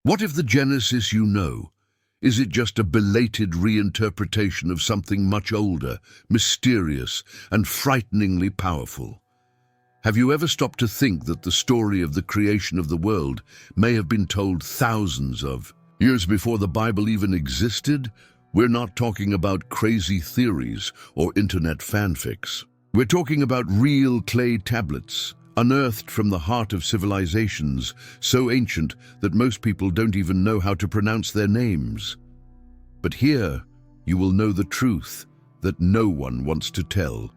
What if the Genesis you know, is it just a belated reinterpretation of something much older, mysterious, and frighteningly powerful? Have you ever stopped to think that the story of the creation of the world may have been told thousands of years before the Bible even existed? We're not talking about crazy theories or internet fanfics. We're talking about real clay tablets, unearthed from the heart of civilizations, so ancient that most people don't even know how to pronounce their names. But here, you will know the truth that no one wants to tell.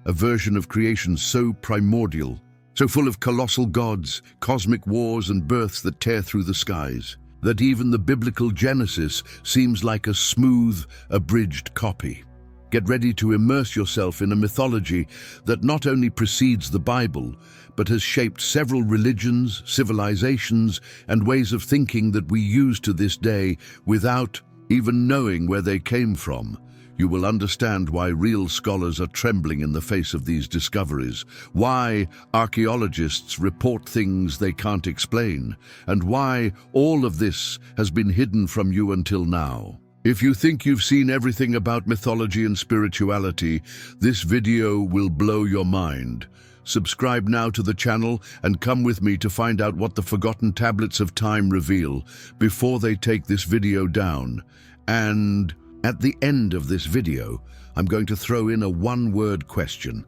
A version of creation so primordial, so full of colossal gods, cosmic wars and births that tear through the skies, that even the biblical Genesis seems like a smooth, abridged copy. Get ready to immerse yourself in a mythology that not only precedes the Bible, but has shaped several religions, civilizations, and ways of thinking that we use to this day without even knowing where they came from. You will understand why real scholars are trembling in the face of these discoveries, why archaeologists report things they can't explain, and why all of this has been hidden from you until now. If you think you've seen everything about mythology and spirituality, this video will blow your mind. Subscribe now to the channel and come with me to find out what the forgotten tablets of time reveal before they take this video down. And at the end of this video, I'm going to throw in a one-word question,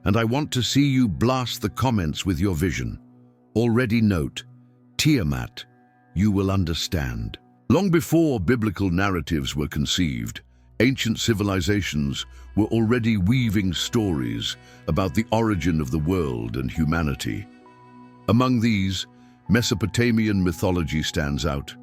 and I want to see you blast the comments with your vision. Already note, Tiamat, you will understand. Long before biblical narratives were conceived, ancient civilizations were already weaving stories about the origin of the world and humanity. Among these, Mesopotamian mythology stands out,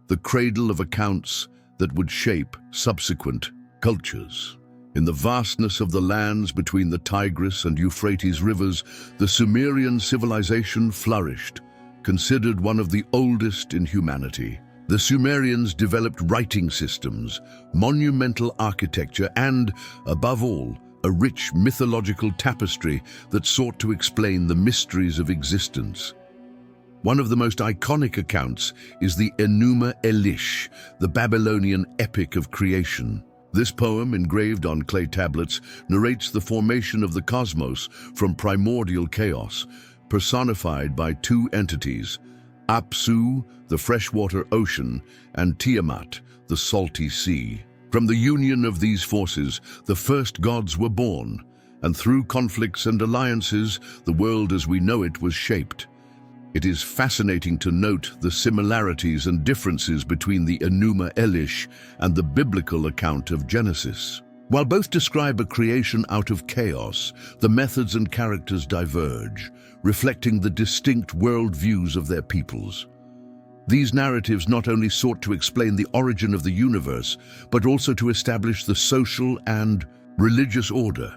the cradle of accounts that would shape subsequent cultures. In the vastness of the lands between the Tigris and Euphrates rivers, the Sumerian civilization flourished, considered one of the oldest in humanity. The Sumerians developed writing systems, monumental architecture, and, above all, a rich mythological tapestry that sought to explain the mysteries of existence. One of the most iconic accounts is the Enuma Elish, the Babylonian epic of creation. This poem, engraved on clay tablets, narrates the formation of the cosmos from primordial chaos, personified by two entities, Apsu, the freshwater ocean, and Tiamat, the salty sea. From the union of these forces, the first gods were born, and through conflicts and alliances, the world as we know it was shaped. It is fascinating to note the similarities and differences between the Enuma Elish and the biblical account of Genesis. While both describe a creation out of chaos, the methods and characters diverge, reflecting the distinct worldviews of their peoples. These narratives not only sought to explain the origin of the universe, but also to establish the social and religious order,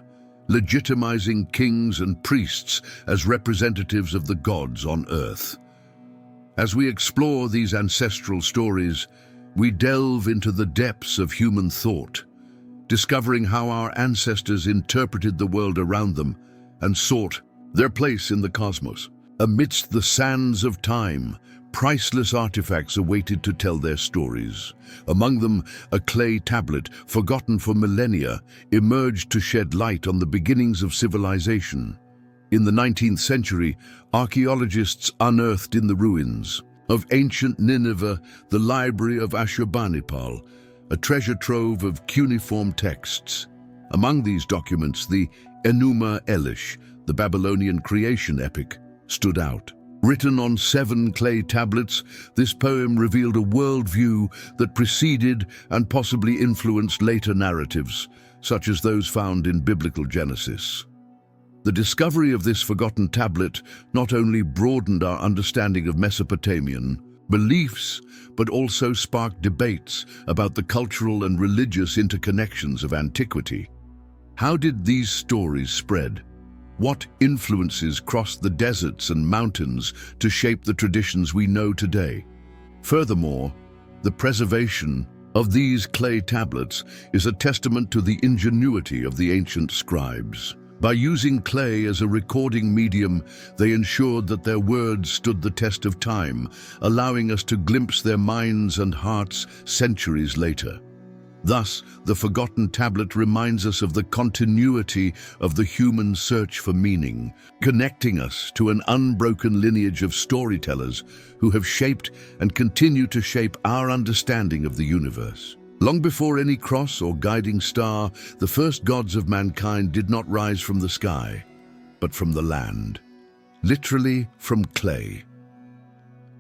legitimizing kings and priests as representatives of the gods on earth. As we explore these ancestral stories, we delve into the depths of human thought, discovering how our ancestors interpreted the world around them and sought their place in the cosmos. Amidst the sands of time, priceless artifacts awaited to tell their stories. Among them, a clay tablet, forgotten for millennia, emerged to shed light on the beginnings of civilization. In the 19th century, archaeologists unearthed in the ruins of ancient Nineveh the library of Ashurbanipal, a treasure trove of cuneiform texts. Among these documents, the Enuma Elish, the Babylonian creation epic, stood out. Written on 7 clay tablets, this poem revealed a worldview that preceded and possibly influenced later narratives, such as those found in biblical Genesis. The discovery of this forgotten tablet not only broadened our understanding of Mesopotamian beliefs, but also sparked debates about the cultural and religious interconnections of antiquity. How did these stories spread? What influences crossed the deserts and mountains to shape the traditions we know today? Furthermore, the preservation of these clay tablets is a testament to the ingenuity of the ancient scribes. By using clay as a recording medium, they ensured that their words stood the test of time, allowing us to glimpse their minds and hearts centuries later. Thus, the forgotten tablet reminds us of the continuity of the human search for meaning, connecting us to an unbroken lineage of storytellers who have shaped and continue to shape our understanding of the universe. Long before any cross or guiding star, the first gods of mankind did not rise from the sky, but from the land, literally from clay.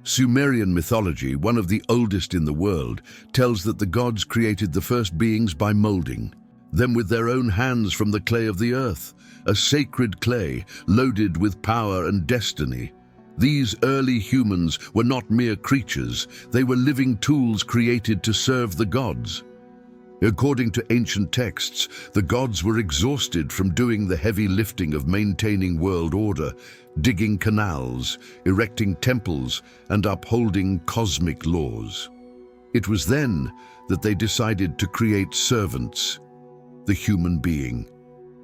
Sumerian mythology, one of the oldest in the world, tells that the gods created the first beings by molding them with their own hands from the clay of the earth, a sacred clay loaded with power and destiny. These early humans were not mere creatures, they were living tools created to serve the gods. According to ancient texts, the gods were exhausted from doing the heavy lifting of maintaining world order, digging canals, erecting temples, and upholding cosmic laws. It was then that they decided to create servants, the human being,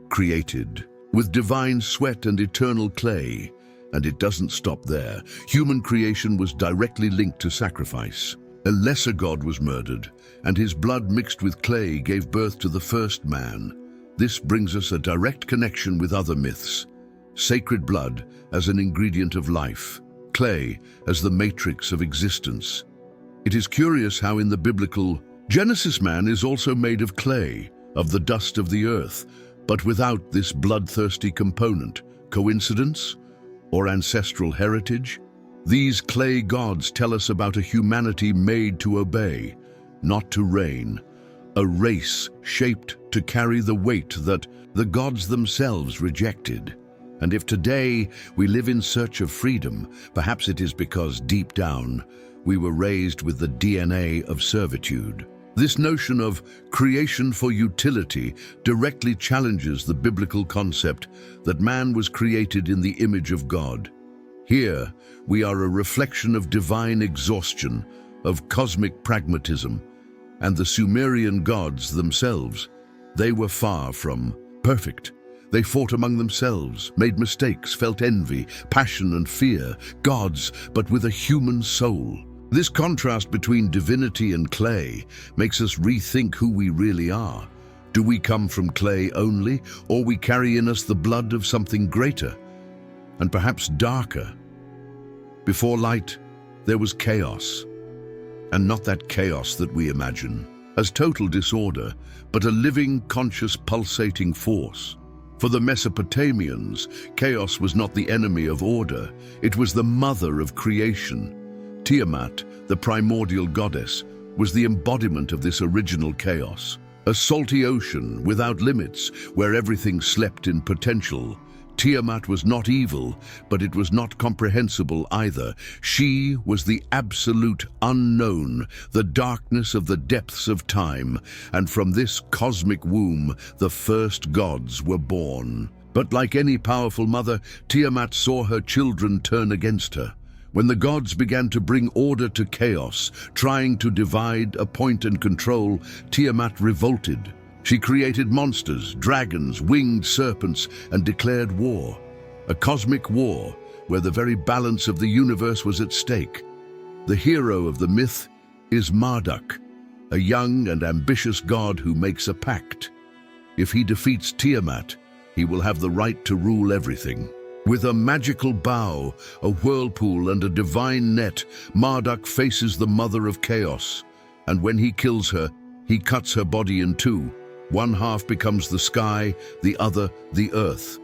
created with divine sweat and eternal clay. And it doesn't stop there. Human creation was directly linked to sacrifice. A lesser god was murdered, and his blood mixed with clay gave birth to the first man. This brings us a direct connection with other myths. Sacred blood as an ingredient of life, clay as the matrix of existence. It is curious how in the biblical Genesis man is also made of clay, of the dust of the earth, but without this bloodthirsty component. Coincidence? Or ancestral heritage? These clay gods tell us about a humanity made to obey, not to reign, a race shaped to carry the weight that the gods themselves rejected. And if today we live in search of freedom, perhaps it is because deep down we were raised with the DNA of servitude. This notion of creation for utility directly challenges the biblical concept that man was created in the image of God. Here, we are a reflection of divine exhaustion, of cosmic pragmatism, and the Sumerian gods themselves. They were far from perfect. They fought among themselves, made mistakes, felt envy, passion, and fear. Gods, but with a human soul. This contrast between divinity and clay makes us rethink who we really are. Do we come from clay only, or we carry in us the blood of something greater, and perhaps darker? Before light, there was chaos, and not that chaos that we imagine as total disorder, but a living, conscious, pulsating force. For the Mesopotamians, chaos was not the enemy of order, it was the mother of creation. Tiamat, the primordial goddess, was the embodiment of this original chaos. A salty ocean without limits, where everything slept in potential. Tiamat was not evil, but it was not comprehensible either. She was the absolute unknown, the darkness of the depths of time, and from this cosmic womb, the first gods were born. But like any powerful mother, Tiamat saw her children turn against her. When the gods began to bring order to chaos, trying to divide, appoint, and control, Tiamat revolted. She created monsters, dragons, winged serpents, and declared war. A cosmic war where the very balance of the universe was at stake. The hero of the myth is Marduk, a young and ambitious god who makes a pact. If he defeats Tiamat, he will have the right to rule everything. With a magical bow, a whirlpool, and a divine net, Marduk faces the mother of chaos. And when he kills her, he cuts her body in two. One half becomes the sky, the other the earth.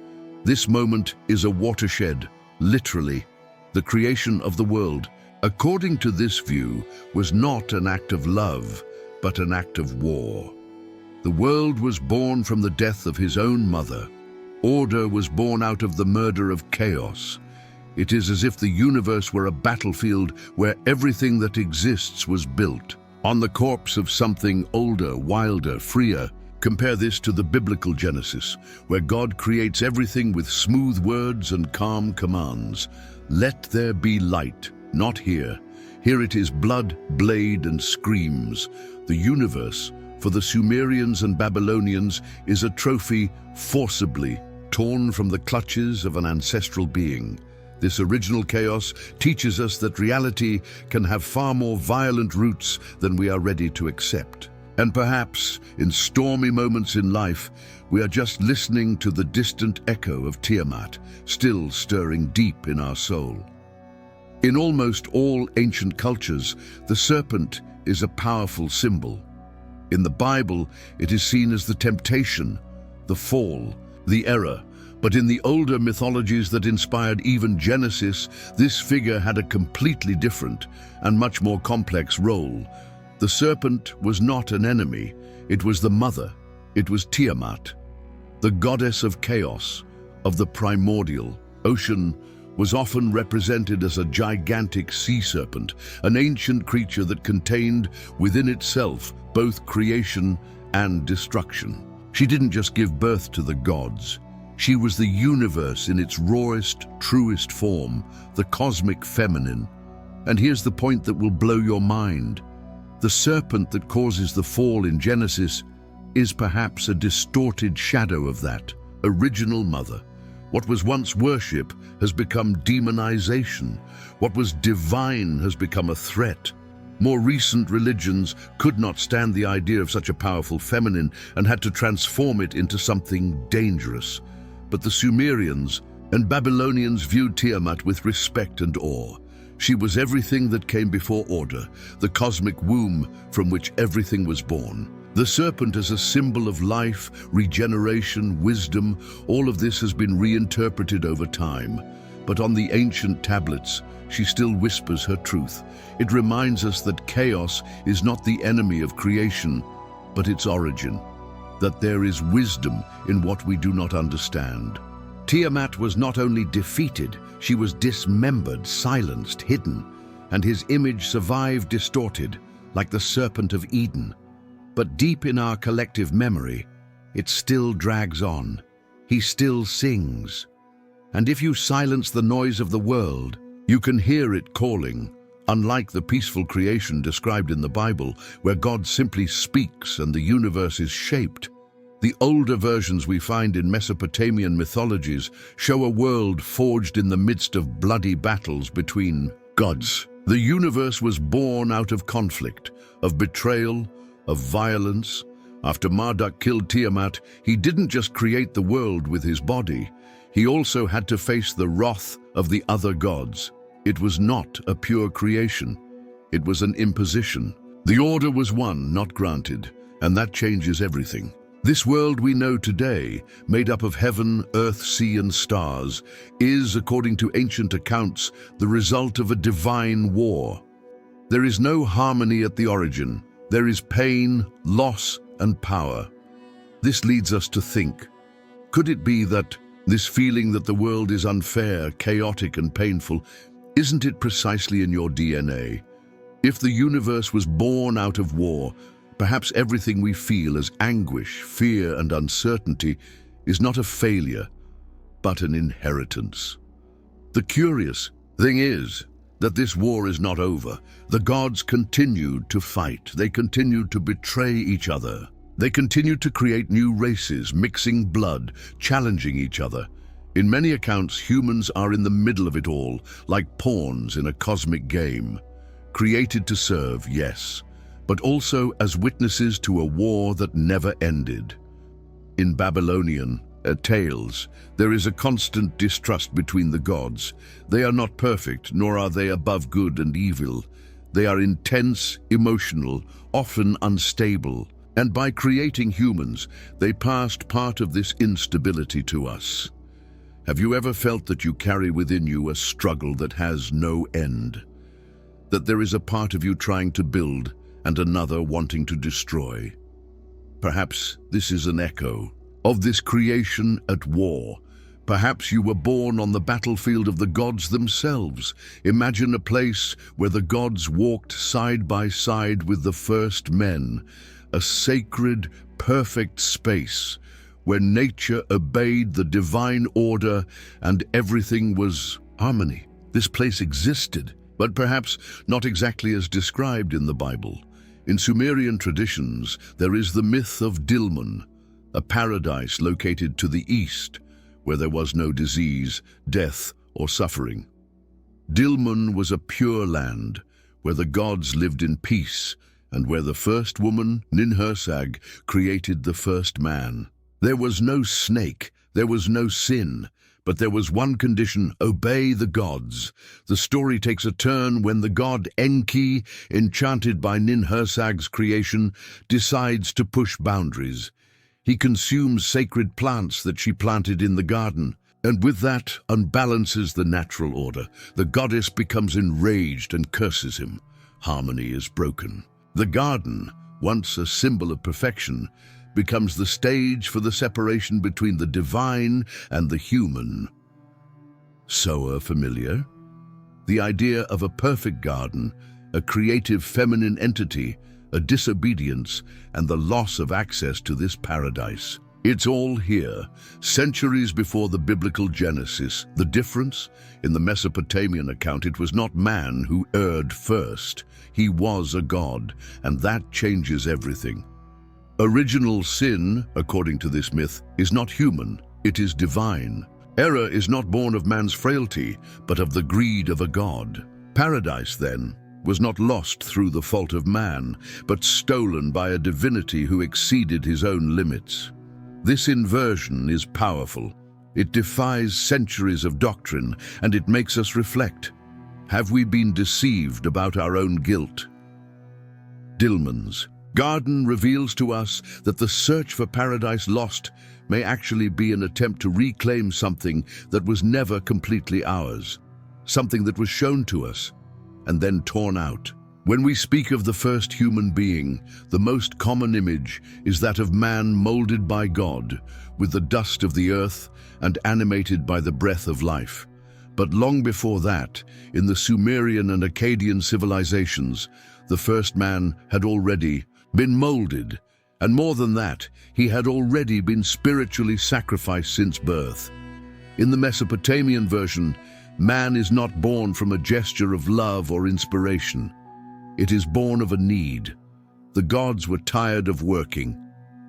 This moment is a watershed, literally. The creation of the world, according to this view, was not an act of love, but an act of war. The world was born from the death of his own mother. Order was born out of the murder of chaos. It is as if the universe were a battlefield where everything that exists was built on the corpse of something older, wilder, freer. Compare this to the biblical Genesis, where God creates everything with smooth words and calm commands. Let there be light. Not here. Here it is blood, blade, and screams. The universe, for the Sumerians and Babylonians, is a trophy forcibly torn from the clutches of an ancestral being. This original chaos teaches us that reality can have far more violent roots than we are ready to accept. And perhaps, in stormy moments in life, we are just listening to the distant echo of Tiamat, still stirring deep in our soul. In almost all ancient cultures, the serpent is a powerful symbol. In the Bible, it is seen as the temptation, the fall, the error. But in the older mythologies that inspired even Genesis, this figure had a completely different and much more complex role. The serpent was not an enemy, it was the mother. It was Tiamat, the goddess of chaos, of the primordial. Ocean was often represented as a gigantic sea serpent, an ancient creature that contained within itself both creation and destruction. She didn't just give birth to the gods. She was the universe in its rawest, truest form, the cosmic feminine. And here's the point that will blow your mind. The serpent that causes the fall in Genesis is perhaps a distorted shadow of that original mother. What was once worship has become demonization. What was divine has become a threat. More recent religions could not stand the idea of such a powerful feminine and had to transform it into something dangerous. But the Sumerians and Babylonians viewed Tiamat with respect and awe. She was everything that came before order, the cosmic womb from which everything was born. The serpent as a symbol of life, regeneration, wisdom, all of this has been reinterpreted over time. But on the ancient tablets, she still whispers her truth. It reminds us that chaos is not the enemy of creation, but its origin. That there is wisdom in what we do not understand. Tiamat was not only defeated, she was dismembered, silenced, hidden, and his image survived distorted, like the serpent of Eden. But deep in our collective memory, it still drags on. He still sings. And if you silence the noise of the world, you can hear it calling, unlike the peaceful creation described in the Bible, where God simply speaks and the universe is shaped. The older versions we find in Mesopotamian mythologies show a world forged in the midst of bloody battles between gods. The universe was born out of conflict, of betrayal, of violence. After Marduk killed Tiamat, he didn't just create the world with his body. He also had to face the wrath of the other gods. It was not a pure creation. It was an imposition. The order was won, not granted, and that changes everything. This world we know today, made up of heaven, earth, sea, and stars, is, according to ancient accounts, the result of a divine war. There is no harmony at the origin. There is pain, loss, and power. This leads us to think, could it be that this feeling that the world is unfair, chaotic, and painful, isn't it precisely in your DNA? If the universe was born out of war, perhaps everything we feel as anguish, fear, and uncertainty is not a failure, but an inheritance. The curious thing is that this war is not over. The gods continued to fight. They continued to betray each other. They continued to create new races, mixing blood, challenging each other. In many accounts, humans are in the middle of it all, like pawns in a cosmic game. Created to serve, yes, but also as witnesses to a war that never ended. In Babylonian tales, there is a constant distrust between the gods. They are not perfect, nor are they above good and evil. They are intense, emotional, often unstable, and by creating humans, they passed part of this instability to us. Have you ever felt that you carry within you a struggle that has no end? That there is a part of you trying to build and another wanting to destroy? Perhaps this is an echo of this creation at war. Perhaps you were born on the battlefield of the gods themselves. Imagine a place where the gods walked side by side with the first men, a sacred, perfect space where nature obeyed the divine order and everything was harmony. This place existed, but perhaps not exactly as described in the Bible. In Sumerian traditions, there is the myth of Dilmun, a paradise located to the east, where there was no disease, death, or suffering. Dilmun was a pure land, where the gods lived in peace, and where the first woman, Ninhursag, created the first man. There was no snake, there was no sin, but there was one condition: obey the gods. The story takes a turn when the god Enki, enchanted by Ninhursag's creation, decides to push boundaries. He consumes sacred plants that she planted in the garden, and with that unbalances the natural order. The goddess becomes enraged and curses him. Harmony is broken. The garden, once a symbol of perfection, becomes the stage for the separation between the divine and the human. So familiar? The idea of a perfect garden, a creative feminine entity, a disobedience, and the loss of access to this paradise. It's all here, centuries before the biblical Genesis. The difference? In the Mesopotamian account, it was not man who erred first. He was a god, and that changes everything. Original sin, according to this myth, is not human, it is divine. Error is not born of man's frailty, but of the greed of a god. Paradise, then, was not lost through the fault of man, but stolen by a divinity who exceeded his own limits. This inversion is powerful. It defies centuries of doctrine, and it makes us reflect. Have we been deceived about our own guilt? Dilmun's garden reveals to us that the search for paradise lost may actually be an attempt to reclaim something that was never completely ours, something that was shown to us and then torn out. When we speak of the first human being, the most common image is that of man molded by God, with the dust of the earth and animated by the breath of life. But long before that, in the Sumerian and Akkadian civilizations, the first man had already been molded, and more than that, he had already been spiritually sacrificed since birth. In the Mesopotamian version, man is not born from a gesture of love or inspiration. It is born of a need. The gods were tired of working.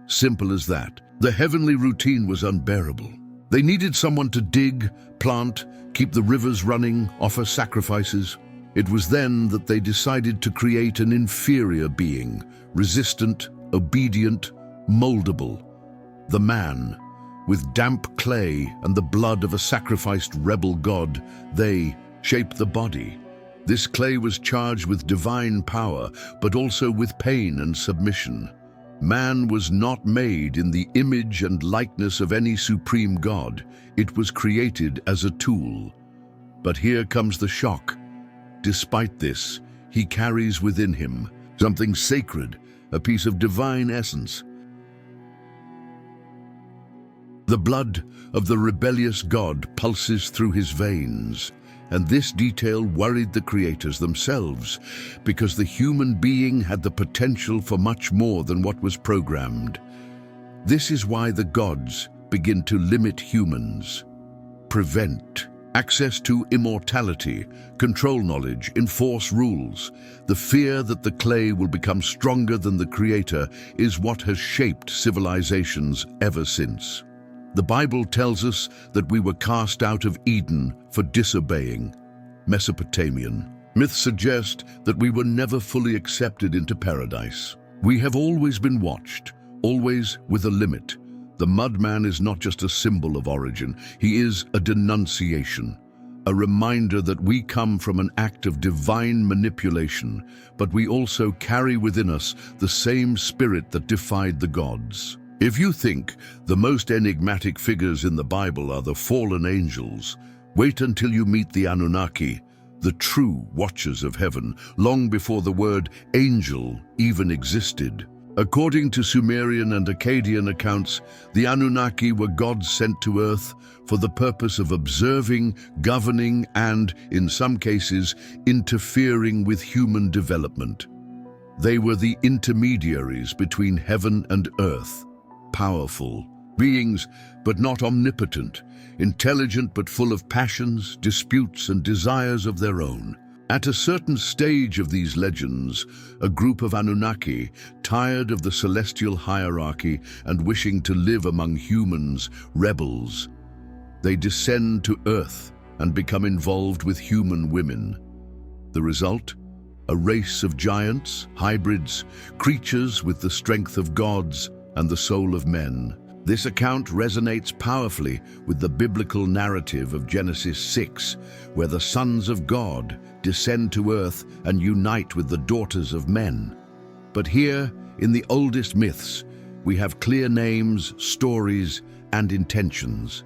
Simple as that. The heavenly routine was unbearable. They needed someone to dig, plant, keep the rivers running, offer sacrifices. It was then that they decided to create an inferior being, resistant, obedient, moldable. The man, with damp clay and the blood of a sacrificed rebel god, they shaped the body. This clay was charged with divine power, but also with pain and submission. Man was not made in the image and likeness of any supreme god. It was created as a tool. But here comes the shock. Despite this, he carries within him something sacred, a piece of divine essence. The blood of the rebellious god pulses through his veins, and this detail worried the creators themselves, because the human being had the potential for much more than what was programmed. This is why the gods begin to limit humans, prevent access to immortality, control knowledge, enforce rules. The fear that the clay will become stronger than the creator is what has shaped civilizations ever since. The Bible tells us that we were cast out of Eden for disobeying. Mesopotamian myths suggest that we were never fully accepted into paradise. We have always been watched, always with a limit. The mudman is not just a symbol of origin, he is a denunciation, a reminder that we come from an act of divine manipulation, but we also carry within us the same spirit that defied the gods. If you think the most enigmatic figures in the Bible are the fallen angels, wait until you meet the Anunnaki, the true watchers of heaven, long before the word angel even existed. According to Sumerian and Akkadian accounts, the Anunnaki were gods sent to Earth for the purpose of observing, governing, and, in some cases, interfering with human development. They were the intermediaries between heaven and earth, powerful beings, but not omnipotent, intelligent but full of passions, disputes, and desires of their own. At a certain stage of these legends, a group of Anunnaki, tired of the celestial hierarchy and wishing to live among humans, rebels. They descend to Earth and become involved with human women. The result? A race of giants, hybrids, creatures with the strength of gods and the soul of men. This account resonates powerfully with the biblical narrative of Genesis 6, where the sons of God descend to earth and unite with the daughters of men. But here, in the oldest myths, we have clear names, stories, and intentions.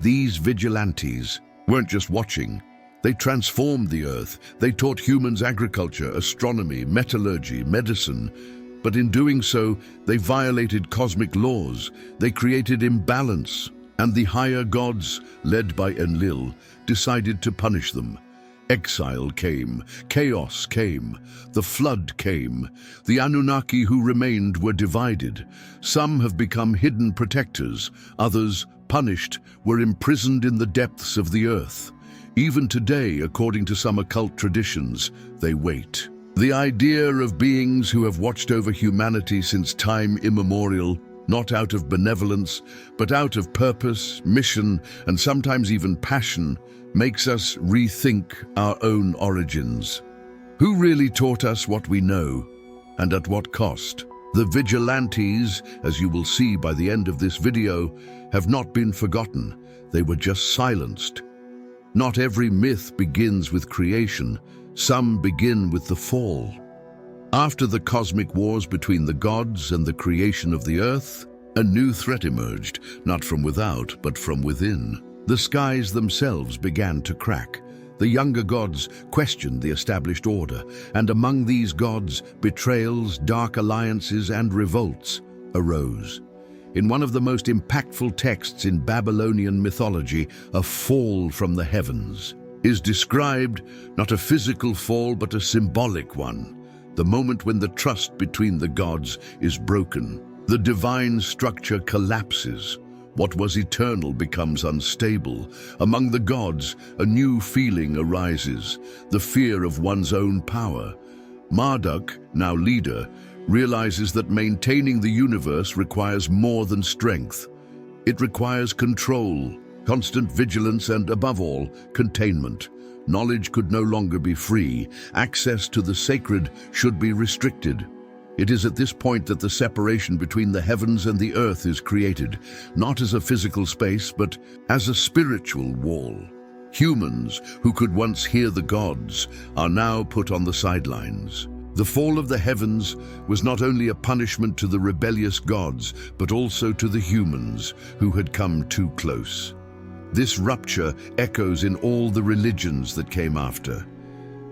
These vigilantes weren't just watching. They transformed the earth. They taught humans agriculture, astronomy, metallurgy, medicine. But in doing so, they violated cosmic laws. They created imbalance. And the higher gods, led by Enlil, decided to punish them. Exile came, chaos came, the flood came. The Anunnaki who remained were divided. Some have become hidden protectors. Others, punished, were imprisoned in the depths of the earth. Even today, according to some occult traditions, they wait. The idea of beings who have watched over humanity since time immemorial, not out of benevolence, but out of purpose, mission, and sometimes even passion, makes us rethink our own origins. Who really taught us what we know, and at what cost? The vigilantes, as you will see by the end of this video, have not been forgotten. They were just silenced. Not every myth begins with creation. Some begin with the fall. After the cosmic wars between the gods and the creation of the earth, a new threat emerged, not from without, but from within. The skies themselves began to crack. The younger gods questioned the established order, and among these gods, betrayals, dark alliances, and revolts arose. In one of the most impactful texts in Babylonian mythology, a fall from the heavens is described, not a physical fall, but a symbolic one. The moment when the trust between the gods is broken, the divine structure collapses. What was eternal becomes unstable. Among the gods, a new feeling arises, the fear of one's own power. Marduk, now leader, realizes that maintaining the universe requires more than strength. It requires control, constant vigilance, and above all, containment. Knowledge could no longer be free. Access to the sacred should be restricted. It is at this point that the separation between the heavens and the earth is created, not as a physical space, but as a spiritual wall. Humans, who could once hear the gods, are now put on the sidelines. The fall of the heavens was not only a punishment to the rebellious gods, but also to the humans who had come too close. This rupture echoes in all the religions that came after.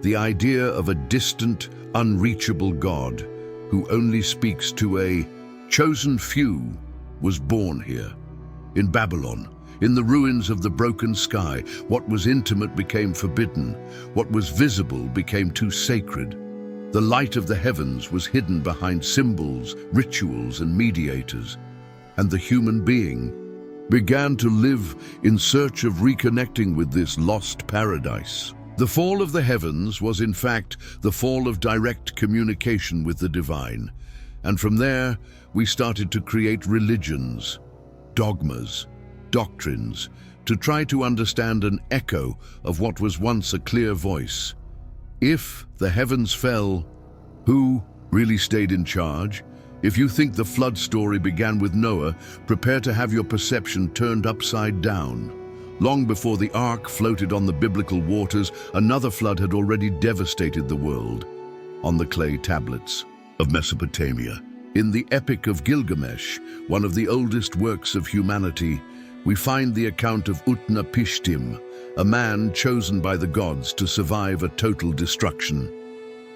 The idea of a distant, unreachable God who only speaks to a chosen few was born here. In Babylon, in the ruins of the broken sky, what was intimate became forbidden. What was visible became too sacred. The light of the heavens was hidden behind symbols, rituals, and mediators, and the human being began to live in search of reconnecting with this lost paradise. The fall of the heavens was in fact the fall of direct communication with the divine, and from there we started to create religions, dogmas, doctrines, to try to understand an echo of what was once a clear voice. If the heavens fell, who really stayed in charge? If you think the flood story began with Noah, prepare to have your perception turned upside down. Long before the ark floated on the biblical waters, another flood had already devastated the world. On the clay tablets of Mesopotamia, in the Epic of Gilgamesh, one of the oldest works of humanity, we find the account of Utnapishtim, a man chosen by the gods to survive a total destruction.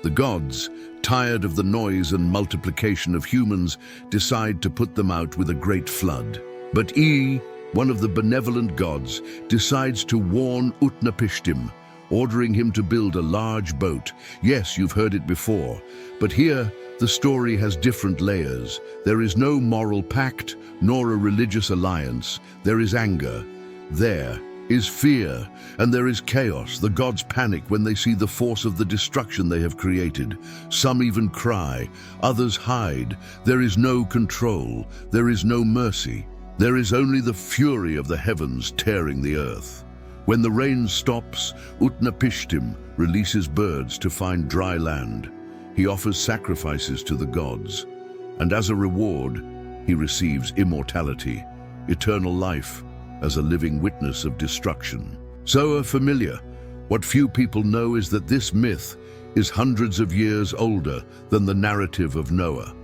The gods, tired of the noise and multiplication of humans, decide to put them out with a great flood. But Ea, one of the benevolent gods, decides to warn Utnapishtim, ordering him to build a large boat. Yes, you've heard it before, but here the story has different layers. There is no moral pact, nor a religious alliance. There is anger. There is fear, and there is chaos. The gods panic when they see the force of the destruction they have created. Some even cry, others hide. There is no control, there is no mercy. There is only the fury of the heavens tearing the earth. When the rain stops, Utnapishtim releases birds to find dry land. He offers sacrifices to the gods, and as a reward, he receives immortality, eternal life, as a living witness of destruction. So familiar, what few people know is that this myth is hundreds of years older than the narrative of Noah,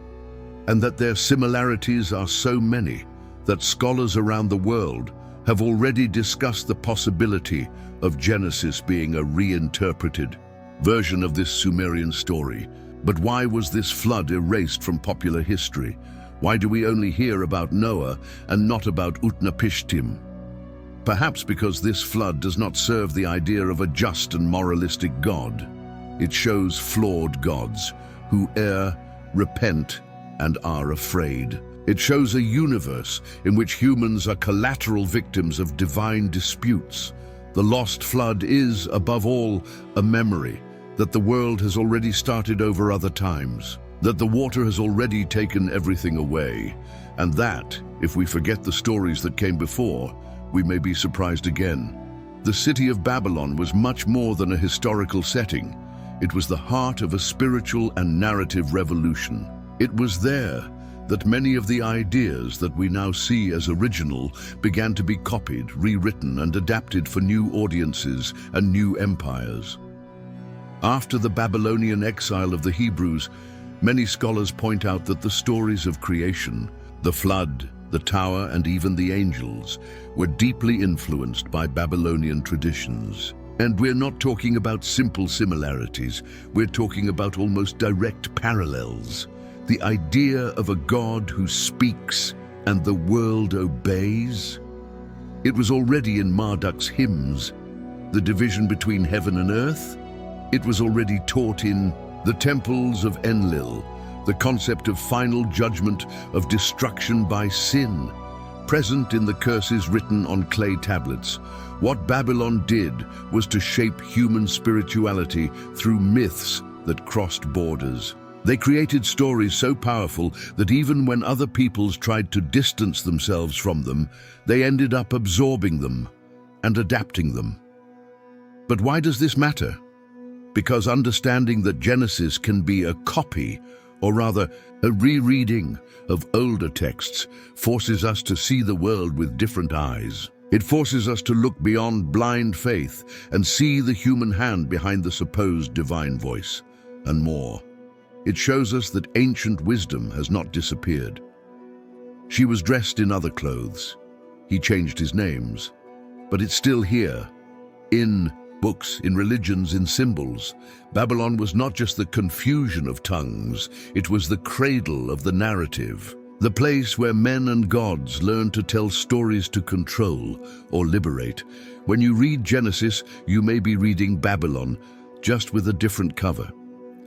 and that their similarities are so many that scholars around the world have already discussed the possibility of Genesis being a reinterpreted version of this Sumerian story. But why was this flood erased from popular history? Why do we only hear about Noah and not about Utnapishtim? Perhaps because this flood does not serve the idea of a just and moralistic God. It shows flawed gods who err, repent, and are afraid. It shows a universe in which humans are collateral victims of divine disputes. The lost flood is, above all, a memory that the world has already started over other times, that the water has already taken everything away, and that, if we forget the stories that came before, we may be surprised again. The city of Babylon was much more than a historical setting. It was the heart of a spiritual and narrative revolution. It was there that many of the ideas that we now see as original began to be copied, rewritten, and adapted for new audiences and new empires. After the Babylonian exile of the Hebrews, many scholars point out that the stories of creation, the flood, the tower, and even the angels were deeply influenced by Babylonian traditions. And we're not talking about simple similarities, we're talking about almost direct parallels. The idea of a God who speaks and the world obeys. It was already in Marduk's hymns. The division between heaven and earth. It was already taught in the temples of Enlil, the concept of final judgment, of destruction by sin, present in the curses written on clay tablets. What Babylon did was to shape human spirituality through myths that crossed borders. They created stories so powerful that even when other peoples tried to distance themselves from them, they ended up absorbing them and adapting them. But why does this matter? Because understanding that Genesis can be a copy, or rather a rereading of older texts, forces us to see the world with different eyes. It forces us to look beyond blind faith and see the human hand behind the supposed divine voice, and more. It shows us that ancient wisdom has not disappeared. She was dressed in other clothes. He changed his names, but it's still here, in books, in religions, in symbols. Babylon was not just the confusion of tongues, it was the cradle of the narrative, the place where men and gods learned to tell stories to control or liberate. When you read Genesis, you may be reading Babylon, just with a different cover.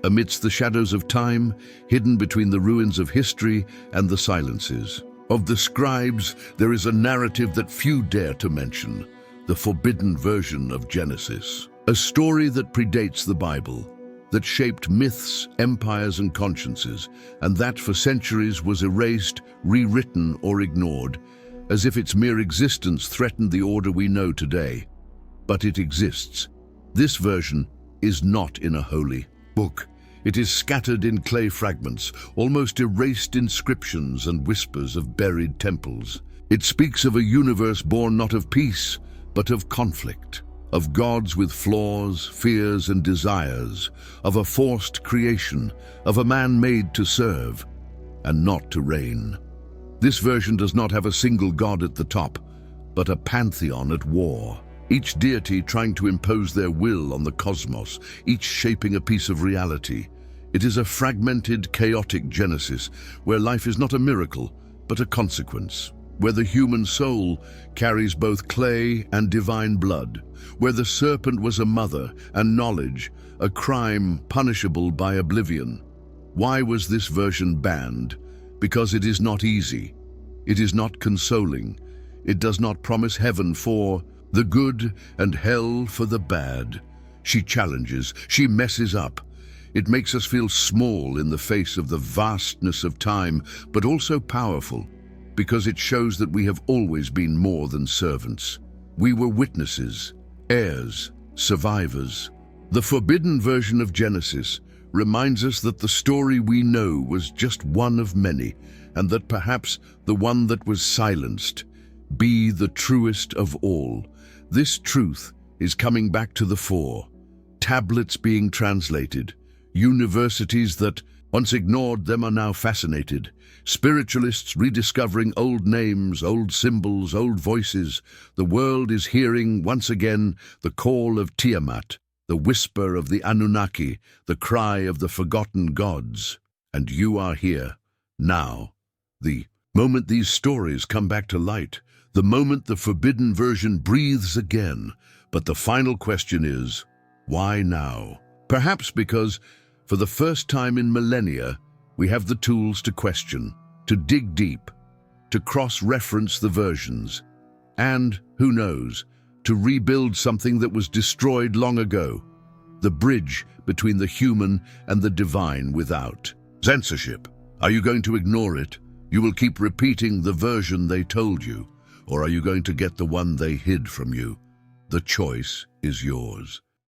Amidst the shadows of time, hidden between the ruins of history and the silences of the scribes, there is a narrative that few dare to mention. The forbidden version of Genesis, a story that predates the Bible, that shaped myths, empires, and consciences, and that for centuries was erased, rewritten, or ignored, as if its mere existence threatened the order we know today. But it exists. This version is not in a holy book. It is scattered in clay fragments, almost erased inscriptions and whispers of buried temples. It speaks of a universe born not of peace, but of conflict, of gods with flaws, fears, and desires, of a forced creation, of a man made to serve and not to reign. This version does not have a single god at the top, but a pantheon at war, each deity trying to impose their will on the cosmos, each shaping a piece of reality. It is a fragmented, chaotic Genesis, where life is not a miracle, but a consequence, where the human soul carries both clay and divine blood, where the serpent was a mother and knowledge, a crime punishable by oblivion. Why was this version banned? Because it is not easy. It is not consoling. It does not promise heaven for the good and hell for the bad. She challenges, she messes up. It makes us feel small in the face of the vastness of time, but also powerful. because it shows that we have always been more than servants. We were witnesses, heirs, survivors. The forbidden version of Genesis reminds us that the story we know was just one of many, and that perhaps the one that was silenced be the truest of all. This truth is coming back to the fore. Tablets being translated, universities that once ignored them are now fascinated, spiritualists rediscovering old names, old symbols, old voices. The world is hearing once again the call of Tiamat, the whisper of the Anunnaki, the cry of the forgotten gods. And you are here, now. The moment these stories come back to light, the moment the forbidden version breathes again. But the final question is, why now? Perhaps because, for the first time in millennia, we have the tools to question, to dig deep, to cross-reference the versions, and, who knows, to rebuild something that was destroyed long ago, the bridge between the human and the divine without. Censorship. Are you going to ignore it? You will keep repeating the version they told you, or are you going to get the one they hid from you? The choice is yours.